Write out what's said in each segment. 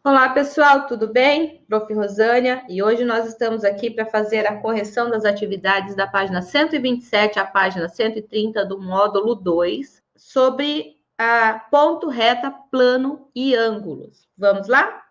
Olá, pessoal, tudo bem? Prof. Rosânia, e hoje nós estamos aqui para fazer a correção das atividades da página 127 à página 130 do módulo 2, sobre a ponto, reta, plano e ângulos. Vamos lá?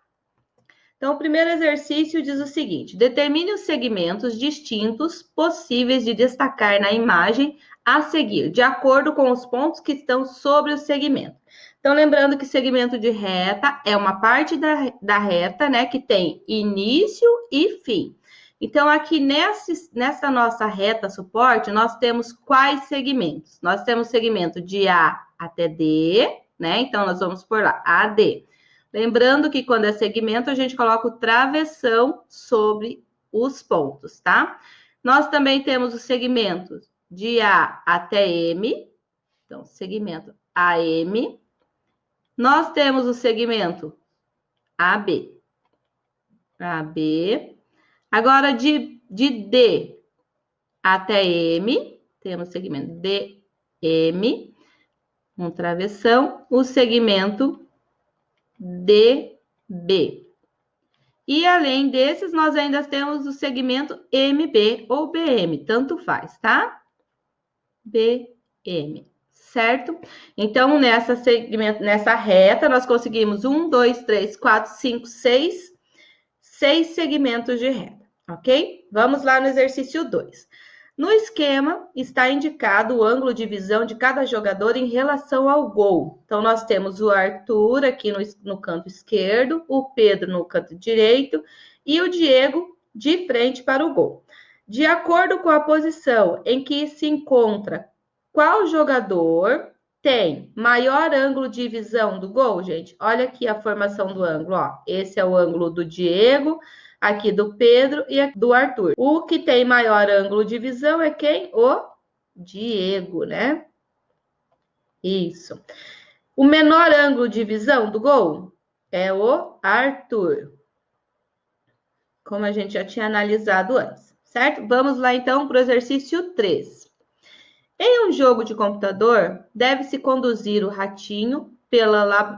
Então, o primeiro exercício diz o seguinte: determine os segmentos distintos possíveis de destacar na imagem a seguir, de acordo com os pontos que estão sobre o segmento. Então, lembrando que segmento de reta é uma parte da reta, né, que tem início e fim. Então, aqui nessa nossa reta suporte, nós temos quais segmentos? Nós temos segmento de A até D, né? Então, nós vamos por lá, AD. Lembrando que quando é segmento, a gente coloca o travessão sobre os pontos, tá? Nós também temos os segmentos de A até M. Então, segmento AM. Nós temos o segmento AB. AB. Agora, de D até M, temos o segmento DM, um travessão, o segmento DB. E além desses, nós ainda temos o segmento MB ou BM, tanto faz, tá? BM, certo? Então, nessa reta, nós conseguimos 1, 2, 3, 4, 5, 6 segmentos de reta, ok? Vamos lá no exercício 2. No esquema, está indicado o ângulo de visão de cada jogador em relação ao gol. Então, nós temos o Arthur aqui no canto esquerdo, o Pedro no canto direito e o Diego de frente para o gol. De acordo com a posição em que se encontra, qual jogador tem maior ângulo de visão do gol, gente? Olha aqui a formação do ângulo, ó. Esse é o ângulo do Diego, aqui do Pedro e aqui do Arthur. O que tem maior ângulo de visão é quem? O Diego, né? Isso. O menor ângulo de visão do gol é o Arthur, como a gente já tinha analisado antes, certo? Vamos lá, então, para o exercício 3. Em um jogo de computador, deve-se conduzir o ratinho pelo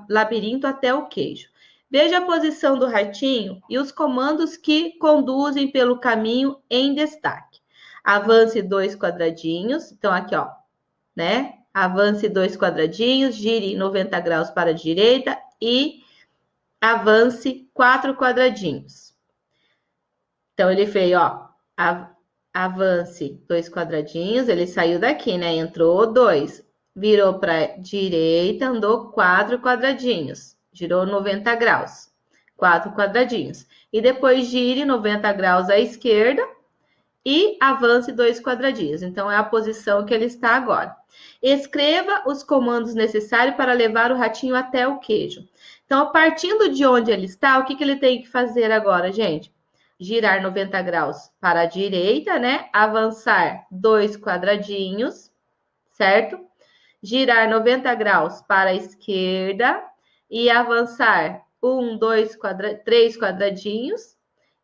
labirinto até o queijo. Veja a posição do ratinho e os comandos que conduzem pelo caminho em destaque. Avance 2 quadradinhos. Então, aqui, ó, né? Avance 2 quadradinhos, gire 90 graus para a direita e avance 4 quadradinhos. Então, ele fez, ó, avance 2 quadradinhos, ele saiu daqui, né? Entrou 2, virou para direita, andou 4 quadradinhos, girou 90 graus, 4 quadradinhos. E depois gire 90 graus à esquerda e avance 2 quadradinhos. Então, é a posição que ele está agora. Escreva os comandos necessários para levar o ratinho até o queijo. Então, partindo de onde ele está, o que ele tem que fazer agora, gente? Girar 90 graus para a direita, né? Avançar 2 quadradinhos, certo? Girar 90 graus para a esquerda e avançar 1, 2, 3 quadradinhos.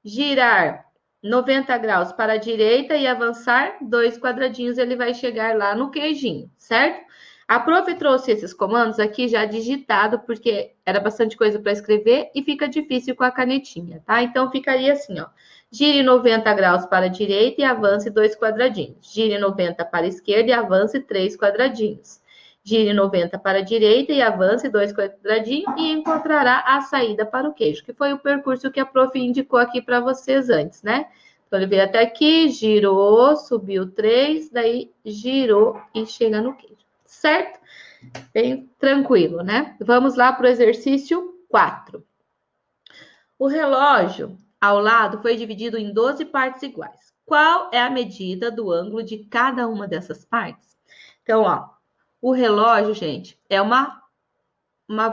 Girar 90 graus para a direita e avançar 2 quadradinhos, ele vai chegar lá no queijinho, certo? A prof trouxe esses comandos aqui já digitado, porque era bastante coisa para escrever e fica difícil com a canetinha, tá? Então, ficaria assim, ó. Gire 90 graus para a direita e avance 2 quadradinhos. Gire 90 para a esquerda e avance 3 quadradinhos. Gire 90 para a direita e avance 2 quadradinhos e encontrará a saída para o queijo, que foi o percurso que a prof indicou aqui para vocês antes, né? Então, ele veio até aqui, girou, subiu 3, daí girou e chega no queijo. Certo? Bem tranquilo, né? Vamos lá para o exercício 4. O relógio ao lado foi dividido em 12 partes iguais. Qual é a medida do ângulo de cada uma dessas partes? Então, ó, o relógio, gente, é uma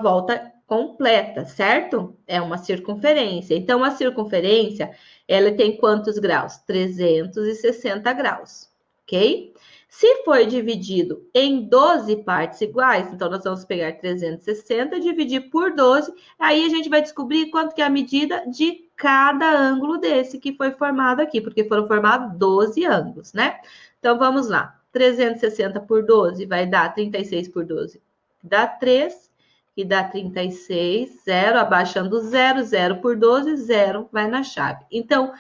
volta completa, certo? É uma circunferência. Então, a circunferência, ela tem quantos graus? 360 graus, ok? Se for dividido em 12 partes iguais, então nós vamos pegar 360, dividir por 12, aí a gente vai descobrir quanto que é a medida de cada ângulo desse que foi formado aqui, porque foram formados 12 ângulos, né? Então, vamos lá. 360 por 12 vai dar 36 por 12, dá 3. que dá 36, 0, abaixando 0, 0 por 12, 0 vai na chave. Então,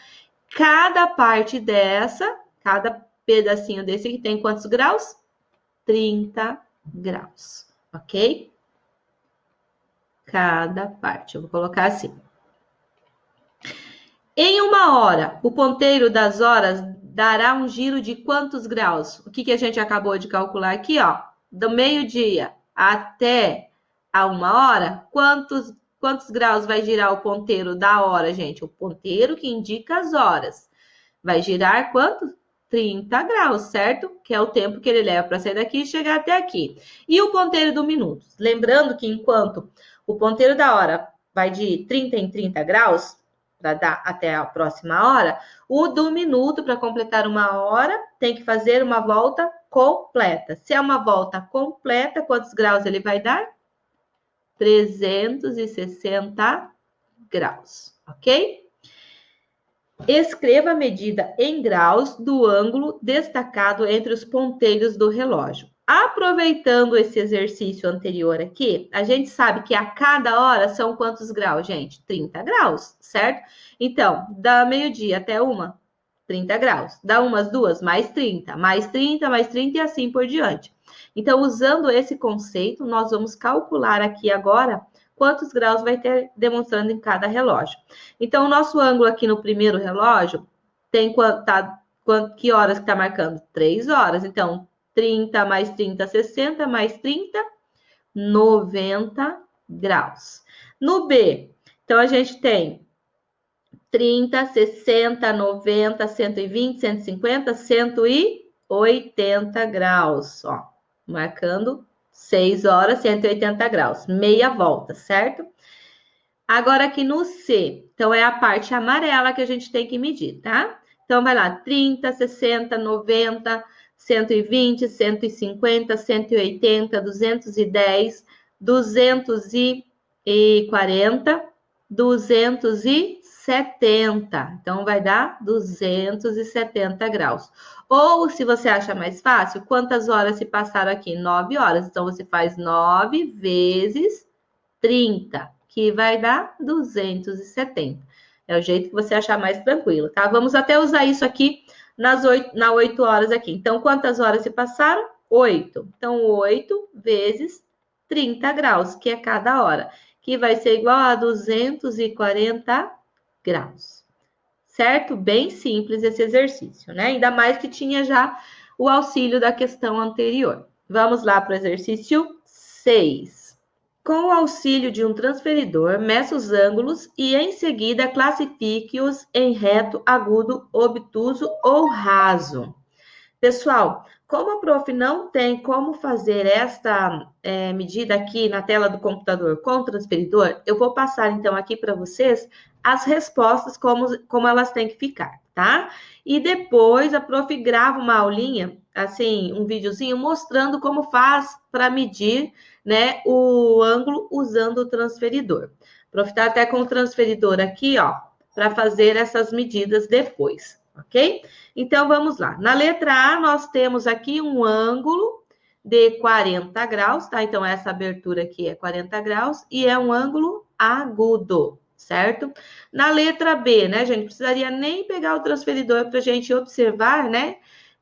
cada parte dessa, cada pedacinho desse aqui tem quantos graus? 30 graus, ok? Cada parte, eu vou colocar assim. Em 1 hora, o ponteiro das horas dará um giro de quantos graus? O que a gente acabou de calcular aqui, ó? Do meio-dia até a 1 hora, quantos graus vai girar o ponteiro da hora, gente? O ponteiro que indica as horas. Vai girar quanto? 30 graus, certo? Que é o tempo que ele leva para sair daqui e chegar até aqui. E o ponteiro do minuto? Lembrando que enquanto o ponteiro da hora vai de 30 em 30 graus, para dar até a próxima hora, o do minuto, para completar 1 hora, tem que fazer uma volta completa. Se é uma volta completa, quantos graus ele vai dar? 360 graus, ok? Escreva a medida em graus do ângulo destacado entre os ponteiros do relógio. Aproveitando esse exercício anterior aqui, a gente sabe que a cada hora são quantos graus, gente? 30 graus, certo? Então, da meio-dia até 30 graus. Da 1 às 2, mais 30, mais 30, mais 30 e assim por diante. Então, usando esse conceito, nós vamos calcular aqui agora quantos graus vai ter demonstrando em cada relógio. Então, o nosso ângulo aqui no primeiro relógio tem que horas que está marcando? 3 horas. Então, 30 mais 30, 60, mais 30, 90 graus. No B, então a gente tem 30, 60, 90, 120, 150, 180 graus, ó, marcando 6 horas, 180 graus, meia volta, certo? Agora aqui no C, então é a parte amarela que a gente tem que medir, tá? Então vai lá, 30, 60, 90, 120, 150, 180, 210, 240, 270. Então vai dar 270 graus. Ou, se você acha mais fácil, quantas horas se passaram aqui? 9 horas. Então você faz 9 vezes 30, que vai dar 270. É o jeito que você achar mais tranquilo, tá? Vamos até usar isso aqui nas 8 horas aqui. Então, quantas horas se passaram? 8. Então, 8 vezes 30 graus, que é cada hora, que vai ser igual a 240 graus. Certo? Bem simples esse exercício, né? Ainda mais que tinha já o auxílio da questão anterior. Vamos lá para o exercício 6. Com o auxílio de um transferidor, meça os ângulos e, em seguida, classifique-os em reto, agudo, obtuso ou raso. Pessoal, como a prof não tem como fazer esta medida aqui na tela do computador com o transferidor, eu vou passar, então, aqui para vocês as respostas, como elas têm que ficar, tá? E depois a prof grava uma aulinha, assim, um videozinho, mostrando como faz para medir, né, o ângulo usando o transferidor. O prof tá até com o transferidor aqui, ó, para fazer essas medidas depois, ok? Então, vamos lá. Na letra A, nós temos aqui um ângulo de 40 graus, tá? Então, essa abertura aqui é 40 graus e é um ângulo agudo, certo? Na letra B, né, gente? Precisaria nem pegar o transferidor para a gente observar, né?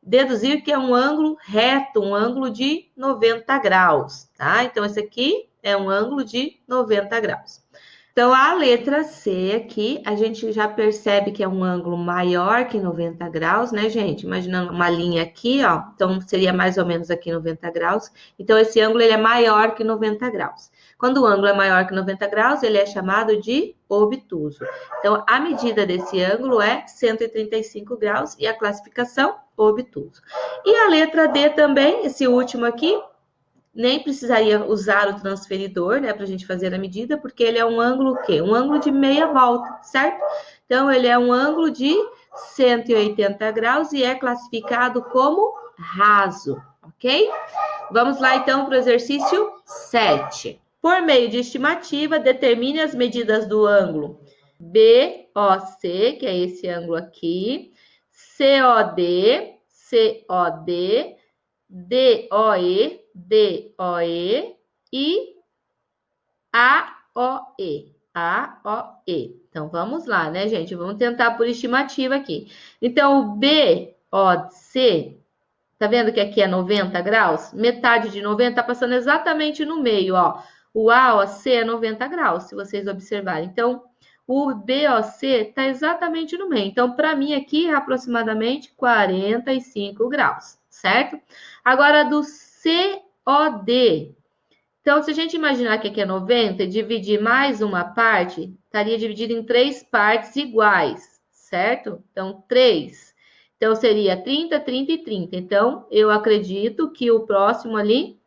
Deduzir que é um ângulo reto, um ângulo de 90 graus, tá? Então, esse aqui é um ângulo de 90 graus. Então, a letra C aqui, a gente já percebe que é um ângulo maior que 90 graus, né, gente? Imaginando uma linha aqui, ó. Então, seria mais ou menos aqui 90 graus. Então, esse ângulo, ele é maior que 90 graus. Quando o ângulo é maior que 90 graus, ele é chamado de obtuso. Então, a medida desse ângulo é 135 graus e a classificação, obtuso. E a letra D também, esse último aqui, nem precisaria usar o transferidor, né, para a gente fazer a medida, porque ele é um ângulo o quê? Um ângulo de meia volta, certo? Então, ele é um ângulo de 180 graus e é classificado como raso, ok? Vamos lá, então, para o exercício 7. Por meio de estimativa, determine as medidas do ângulo BOC, que é esse ângulo aqui, COD, DOE e AOE. AOE. Então, vamos lá, né, gente? Vamos tentar por estimativa aqui. Então, o BOC, tá vendo que aqui é 90 graus? Metade de 90 tá passando exatamente no meio, ó. O AOC é 90 graus, se vocês observarem. Então, o BOC está exatamente no meio. Então, para mim aqui é aproximadamente 45 graus, certo? Agora, do COD. Então, se a gente imaginar que aqui é 90 e dividir mais uma parte, estaria dividido em 3 partes iguais, certo? Então, 3. Então, seria 30, 30 e 30. Então, eu acredito que o próximo ali,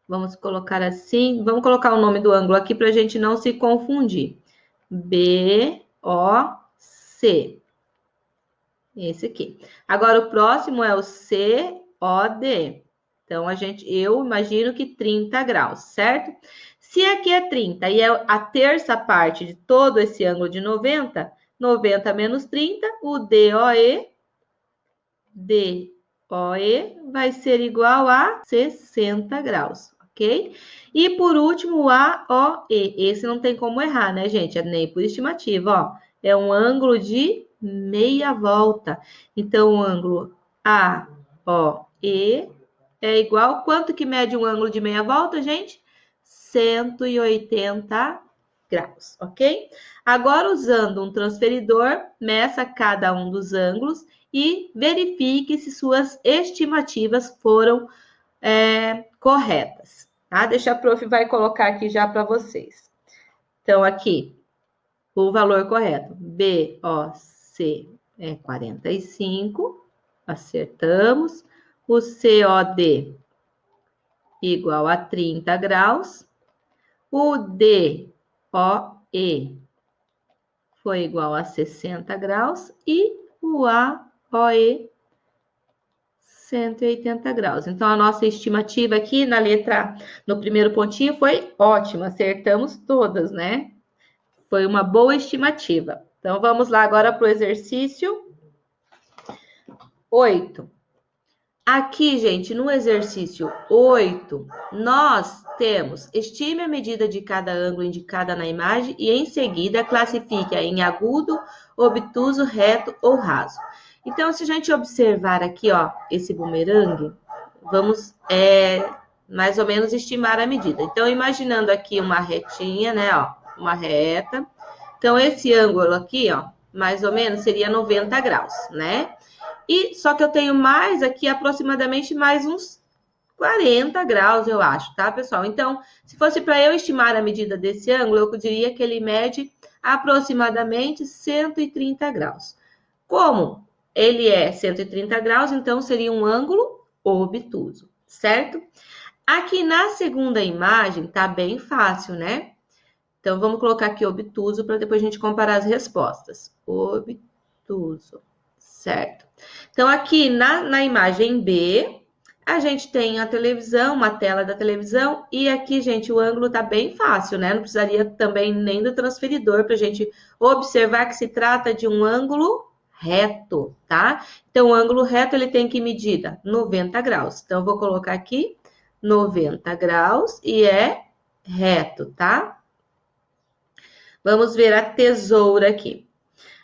vamos colocar assim, vamos colocar o nome do ângulo aqui para a gente não se confundir. BOC. Esse aqui. Agora, o próximo é o COD. Então, eu imagino que 30 graus, certo? Se aqui é 30 e é a terça parte de todo esse ângulo de 90, 90 menos 30, o DOE vai ser igual a 60 graus, ok? E por último, o AOE. Esse não tem como errar, né, gente? É nem por estimativa, ó. É um ângulo de meia volta. Então, o ângulo AOE é igual... Quanto que mede um ângulo de meia volta, gente? 180 graus, ok? Agora, usando um transferidor, meça cada um dos ângulos e verifique se suas estimativas foram corretas, tá? Deixa a prof vai colocar aqui já para vocês. Então, aqui, o valor correto, BOC é 45, acertamos. O COD igual a 30 graus. O DOE foi igual a 60 graus e o AOE 180 graus. Então, a nossa estimativa aqui na letra, no primeiro pontinho, foi ótima. Acertamos todas, né? Foi uma boa estimativa. Então, vamos lá agora para o exercício 8. Aqui, gente, no exercício 8, nós temos: estime a medida de cada ângulo indicada na imagem e, em seguida, classifique-a em agudo, obtuso, reto ou raso. Então, se a gente observar aqui, ó, esse bumerangue, vamos mais ou menos estimar a medida. Então, imaginando aqui uma retinha, né, ó, uma reta. Então, esse ângulo aqui, ó, mais ou menos seria 90 graus, né? E só que eu tenho mais aqui, aproximadamente mais uns 40 graus, eu acho, tá, pessoal? Então, se fosse para eu estimar a medida desse ângulo, eu diria que ele mede aproximadamente 130 graus. Como ele é 130 graus, então seria um ângulo obtuso, certo? Aqui na segunda imagem tá bem fácil, né? Então, vamos colocar aqui obtuso para depois a gente comparar as respostas. Obtuso, certo? Então, aqui na imagem B, a gente tem a televisão, uma tela da televisão, e aqui, gente, o ângulo tá bem fácil, né? Não precisaria também nem do transferidor para a gente observar que se trata de um ângulo reto, tá? Então, o ângulo reto, ele tem que medida 90 graus. Então, eu vou colocar aqui 90 graus e é reto, tá? Vamos ver a tesoura aqui.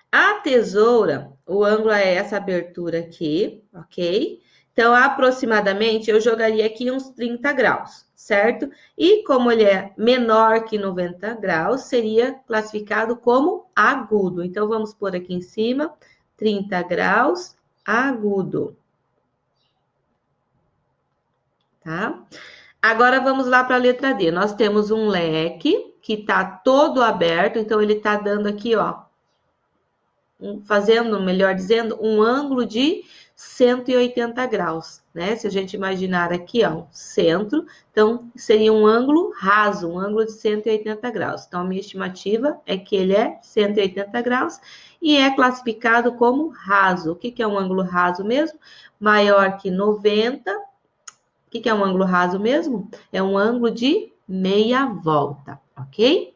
A tesoura, o ângulo é essa abertura aqui, ok? Então, aproximadamente, eu jogaria aqui uns 30 graus, certo? E como ele é menor que 90 graus, seria classificado como agudo. Então, vamos pôr aqui em cima, 30 graus, agudo. Tá? Agora, vamos lá para a letra D. Nós temos um leque que está todo aberto, então ele está dando aqui, ó, fazendo, melhor dizendo, um ângulo de 180 graus, né? Se a gente imaginar aqui, ó, o centro, então seria um ângulo raso, um ângulo de 180 graus. Então, a minha estimativa é que ele é 180 graus e é classificado como raso. O que é um ângulo raso mesmo? Maior que 90. O que é um ângulo raso mesmo? É um ângulo de meia volta, ok?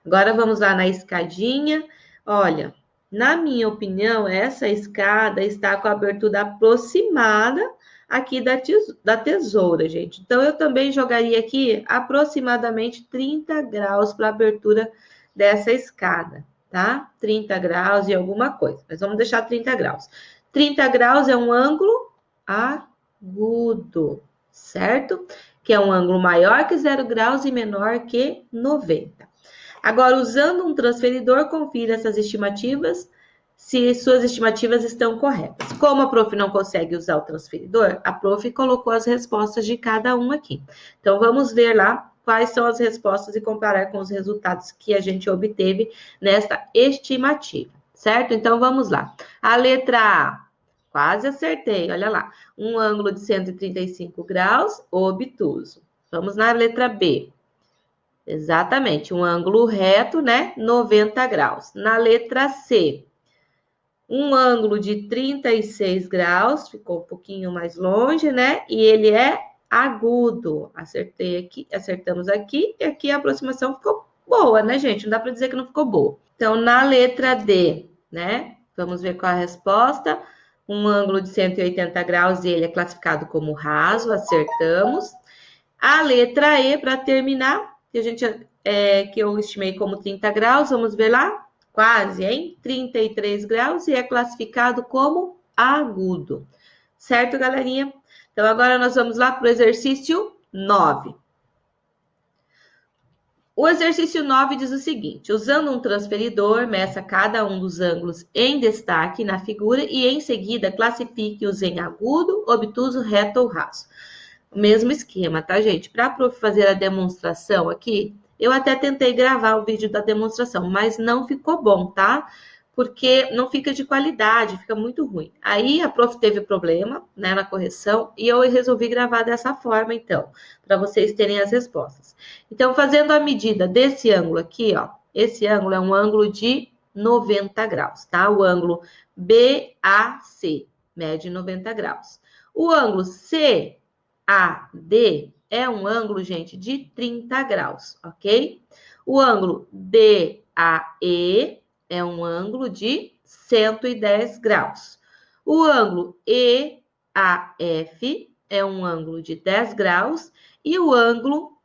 Agora, vamos lá na escadinha. Olha, na minha opinião, essa escada está com a abertura aproximada aqui da tesoura, gente. Então, eu também jogaria aqui aproximadamente 30 graus para a abertura dessa escada, tá? 30 graus e alguma coisa, mas vamos deixar 30 graus. 30 graus é um ângulo agudo, certo? Que é um ângulo maior que 0 graus e menor que 90. Agora, usando um transferidor, confira essas estimativas, se suas estimativas estão corretas. Como a prof não consegue usar o transferidor, a prof colocou as respostas de cada um aqui. Então, vamos ver lá quais são as respostas e comparar com os resultados que a gente obteve nesta estimativa, certo? Então, vamos lá. A letra A, quase acertei, olha lá. Um ângulo de 135 graus, obtuso. Vamos na letra B. Exatamente, um ângulo reto, né? 90 graus. Na letra C, um ângulo de 36 graus, ficou um pouquinho mais longe, né? E ele é agudo. Acertei aqui, acertamos aqui, e aqui a aproximação ficou boa, né, gente? Não dá para dizer que não ficou boa. Então, na letra D, né? Vamos ver qual é a resposta. Um ângulo de 180 graus e ele é classificado como raso, acertamos. A letra E, para terminar, que eu estimei como 30 graus, vamos ver lá? Quase, hein? 33 graus e é classificado como agudo. Certo, galerinha? Então, agora nós vamos lá para o exercício 9. O exercício 9 diz o seguinte: usando um transferidor, meça cada um dos ângulos em destaque na figura e, em seguida, classifique-os em agudo, obtuso, reto ou raso. O mesmo esquema, tá, gente? Para fazer a demonstração aqui, eu até tentei gravar o vídeo da demonstração, mas não ficou bom, tá? Porque não fica de qualidade, fica muito ruim. Aí a prof teve problema, né, na correção, e eu resolvi gravar dessa forma, então, para vocês terem as respostas. Então, fazendo a medida desse ângulo aqui, ó, esse ângulo é um ângulo de 90 graus, tá? O ângulo BAC, mede 90 graus. O ângulo CAD é um ângulo, gente, de 30 graus, ok? O ângulo DAE é um ângulo de 110 graus. O ângulo EAF é um ângulo de 10 graus. E o ângulo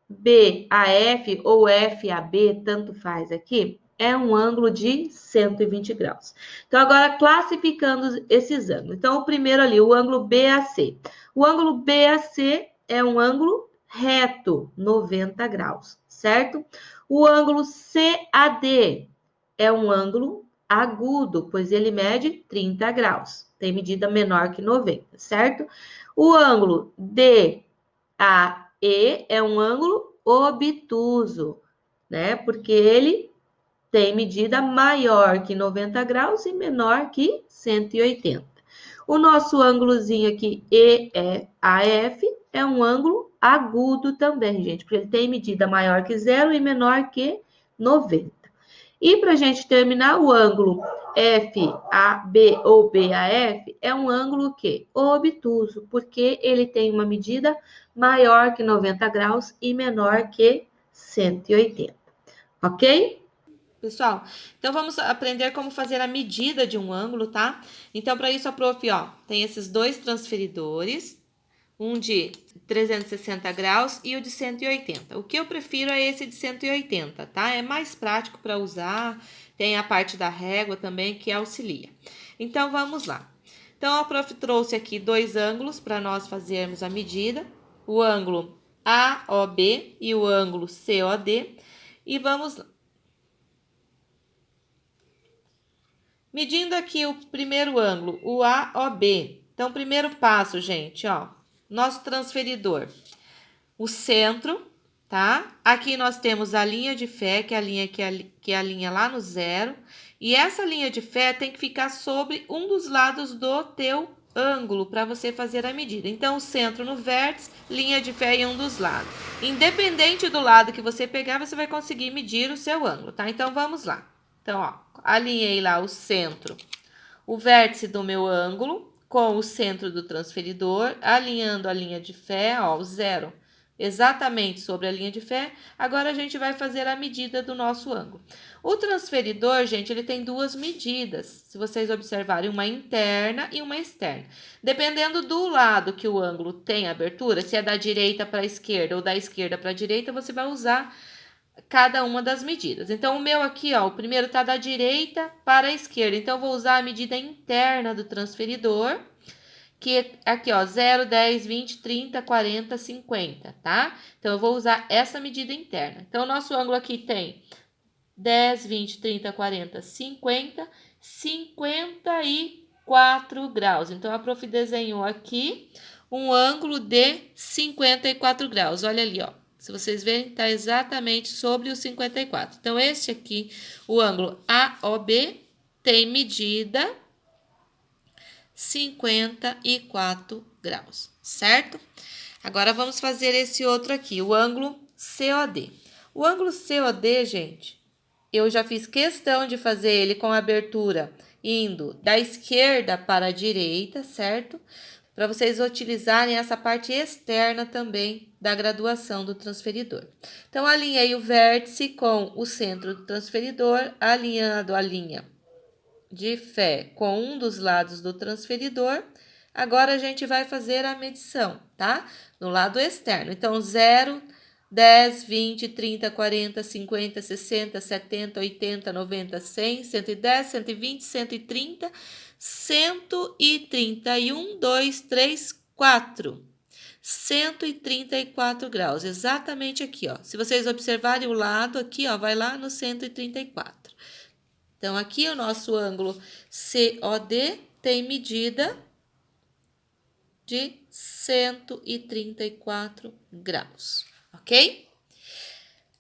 BAF ou FAB, tanto faz aqui, é um ângulo de 120 graus. Então, agora classificando esses ângulos. Então, o primeiro ali, o ângulo BAC. O ângulo BAC é um ângulo reto, 90 graus, certo? O ângulo CAD é um ângulo agudo, pois ele mede 30 graus. Tem medida menor que 90, certo? O ângulo DAE é um ângulo obtuso, né? Porque ele tem medida maior que 90 graus e menor que 180. O nosso ângulozinho aqui, EAF, é um ângulo agudo também, gente, porque ele tem medida maior que 0 e menor que 90. E para a gente terminar, o ângulo FAB ou BAF é um ângulo que obtuso, porque ele tem uma medida maior que 90 graus e menor que 180. Ok? Pessoal, então vamos aprender como fazer a medida de um ângulo, tá? Então, para isso, a prof, ó, tem esses dois transferidores, um de 360 graus e o de 180. O que eu prefiro é esse de 180, tá? É mais prático para usar, tem a parte da régua também que auxilia. Então, vamos lá. Então, a prof trouxe aqui dois ângulos para nós fazermos a medida, o ângulo AOB e o ângulo COD, e vamos lá. Medindo aqui o primeiro ângulo, o AOB. Então, primeiro passo, gente, ó, nosso transferidor, o centro, tá? Aqui nós temos a linha de fé, que é a linha que é a linha lá no zero, e essa linha de fé tem que ficar sobre um dos lados do teu ângulo para você fazer a medida. Então, o centro no vértice, linha de fé em um dos lados. Independente do lado que você pegar, você vai conseguir medir o seu ângulo, tá? Então, vamos lá. Então, ó, alinhei lá o centro, o vértice do meu ângulo com o centro do transferidor, alinhando a linha de fé, ó, o zero. exatamente sobre a linha de fé, agora a gente vai fazer a medida do nosso ângulo. O transferidor, gente, ele tem duas medidas, se vocês observarem, uma interna e uma externa. Dependendo do lado que o ângulo tem abertura, se é da direita para a esquerda ou da esquerda para a direita, você vai usar cada uma das medidas. Então, o meu aqui, ó, o primeiro está da direita para a esquerda, então eu vou usar a medida interna do transferidor, que aqui, ó, 0, 10, 20, 30, 40, 50, tá? Então, eu vou usar essa medida interna. Então, o nosso ângulo aqui tem 10, 20, 30, 40, 50, 54 graus. Então, a prof desenhou aqui um ângulo de 54 graus. Olha ali, ó. Se vocês verem, está exatamente sobre os 54. Então, este aqui, o ângulo AOB, tem medida 54 graus, certo? Agora, vamos fazer esse outro aqui, o ângulo COD. O ângulo COD, gente, eu já fiz questão de fazer ele com a abertura indo da esquerda para a direita, certo? Para vocês utilizarem essa parte externa também da graduação do transferidor. Então, alinhei o vértice com o centro do transferidor, alinhando a linha de fé com um dos lados do transferidor. Agora, a gente vai fazer a medição, tá? No lado externo. Então, 0, 10, 20, 30, 40, 50, 60, 70, 80, 90, 100, 110, 120, 130, 131, 2, 3, 4. 134 graus, exatamente aqui, ó. Se vocês observarem o lado aqui, ó, vai lá no 134. Então, aqui o nosso ângulo COD tem medida de 134 graus, ok?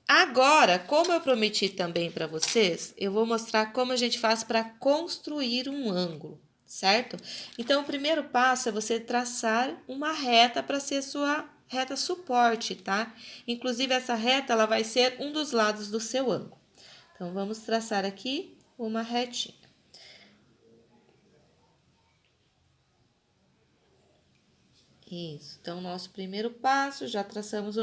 Agora, como eu prometi também para vocês, eu vou mostrar como a gente faz para construir um ângulo, certo? Então, o primeiro passo é você traçar uma reta para ser sua reta suporte, tá? Inclusive, essa reta ela vai ser um dos lados do seu ângulo. Então, vamos traçar aqui uma retinha. Isso. Então, nosso primeiro passo, já traçamos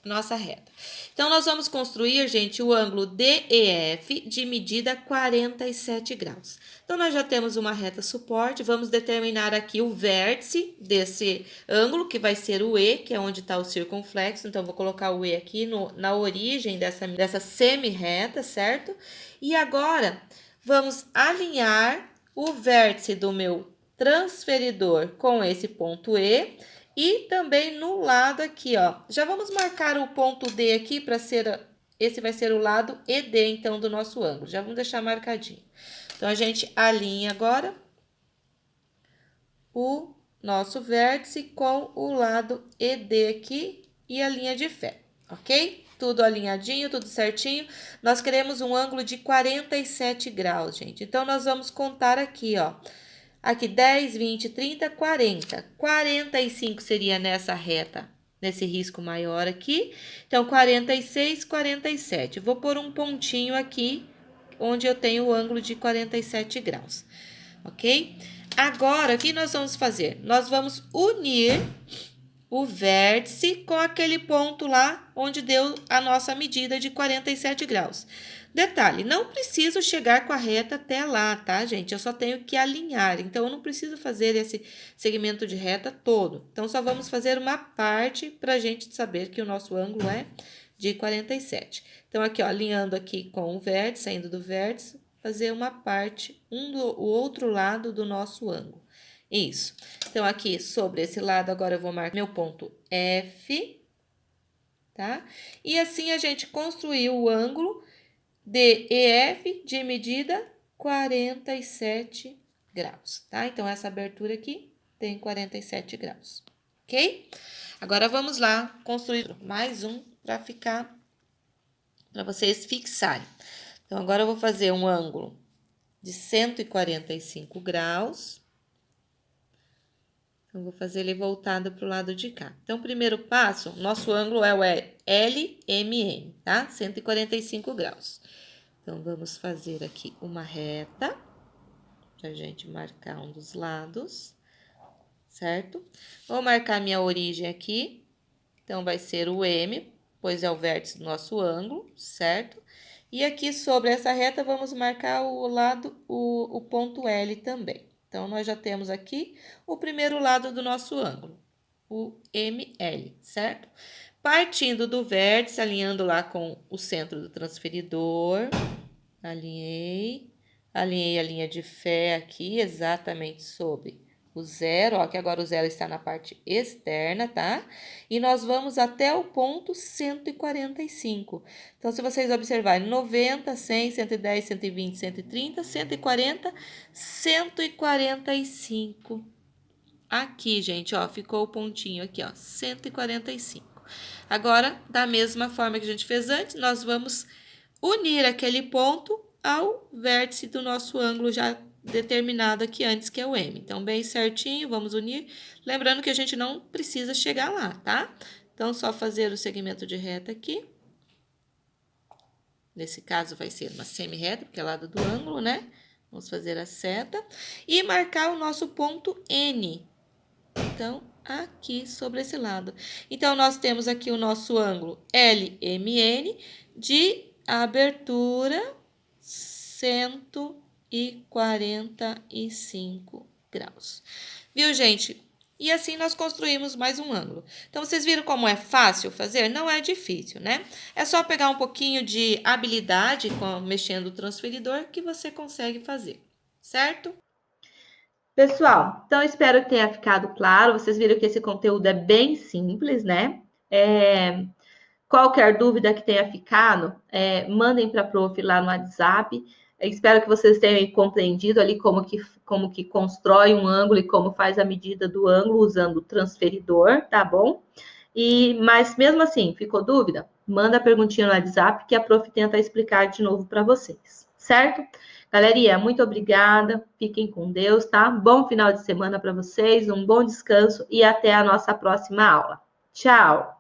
nossa reta. Então, nós vamos construir, gente, o ângulo DEF de medida 47 graus. Então, nós já temos uma reta suporte, vamos determinar aqui o vértice desse ângulo, que vai ser o E, que é onde está o circunflexo. Então, vou colocar o E aqui na origem dessa semi-reta, certo? E agora, vamos alinhar o vértice do meu transferidor com esse ponto E e também no lado aqui, ó. Já vamos marcar o ponto D aqui para ser, esse vai ser o lado ED, então, do nosso ângulo. Já vamos deixar marcadinho. Então, a gente alinha agora o nosso vértice com o lado ED aqui e a linha de fé, ok? Tudo alinhadinho, tudo certinho. Nós queremos um ângulo de 47 graus, gente. Então, nós vamos contar aqui, ó. Aqui, 10, 20, 30, 40. 45 seria nessa reta, nesse risco maior aqui. Então, 46, 47. Vou pôr um pontinho aqui, onde eu tenho o ângulo de 47 graus, ok? Agora, o que nós vamos fazer? Nós vamos unir o vértice com aquele ponto lá onde deu a nossa medida de 47 graus. Detalhe, não preciso chegar com a reta até lá, tá, gente? Eu só tenho que alinhar, então eu não preciso fazer esse segmento de reta todo. Então, só vamos fazer uma parte para a gente saber que o nosso ângulo é de 47. Então, aqui, ó, alinhando aqui com o vértice, saindo do vértice, fazer uma parte, o outro lado do nosso ângulo. Isso. Então, aqui, sobre esse lado, agora eu vou marcar meu ponto F, tá? E assim, a gente construiu o ângulo DEF de medida 47 graus, tá? Então, essa abertura aqui tem 47 graus, ok? Agora, vamos lá construir mais um para vocês fixarem. Então, agora eu vou fazer um ângulo de 145 graus. Então, vou fazer ele voltado para o lado de cá. Então, primeiro passo, nosso ângulo é o LMN, tá? 145 graus. Então, vamos fazer aqui uma reta, para a gente marcar um dos lados, certo? Vou marcar minha origem aqui. Então, vai ser o M, pois é o vértice do nosso ângulo, certo? E aqui sobre essa reta, vamos marcar o lado, o ponto L também. Então, nós já temos aqui o primeiro lado do nosso ângulo, o ML, certo? Partindo do vértice, alinhando lá com o centro do transferidor, alinhei a linha de fé aqui, exatamente sobre o zero, ó, que agora o zero está na parte externa, tá? E nós vamos até o ponto 145. Então, se vocês observarem, 90, 100, 110, 120, 130, 140, 145. Aqui, gente, ó, ficou o pontinho aqui, ó, 145. Agora, da mesma forma que a gente fez antes, nós vamos unir aquele ponto ao vértice do nosso ângulo já determinado aqui antes, que é o M. Então, bem certinho, vamos unir. Lembrando que a gente não precisa chegar lá, tá? Então, só fazer o segmento de reta aqui. Nesse caso, vai ser uma semi-reta, porque é lado do ângulo, né? Vamos fazer a seta. E marcar o nosso ponto N. Então, aqui sobre esse lado. Então, nós temos aqui o nosso ângulo LMN de abertura 145 graus. Viu, gente? E assim nós construímos mais um ângulo. Então, vocês viram como é fácil fazer? Não é difícil, né? É só pegar um pouquinho de habilidade mexendo o transferidor que você consegue fazer, certo? Pessoal, então espero que tenha ficado claro. Vocês viram que esse conteúdo é bem simples, né? Qualquer dúvida que tenha ficado, mandem para a prof lá no WhatsApp. Espero que vocês tenham compreendido ali como que constrói um ângulo e como faz a medida do ângulo usando o transferidor, tá bom? Mas mesmo assim, ficou dúvida? Manda a perguntinha no WhatsApp que a prof tenta explicar de novo para vocês, certo? Galerinha, muito obrigada. Fiquem com Deus, tá? Bom final de semana para vocês, um bom descanso e até a nossa próxima aula. Tchau!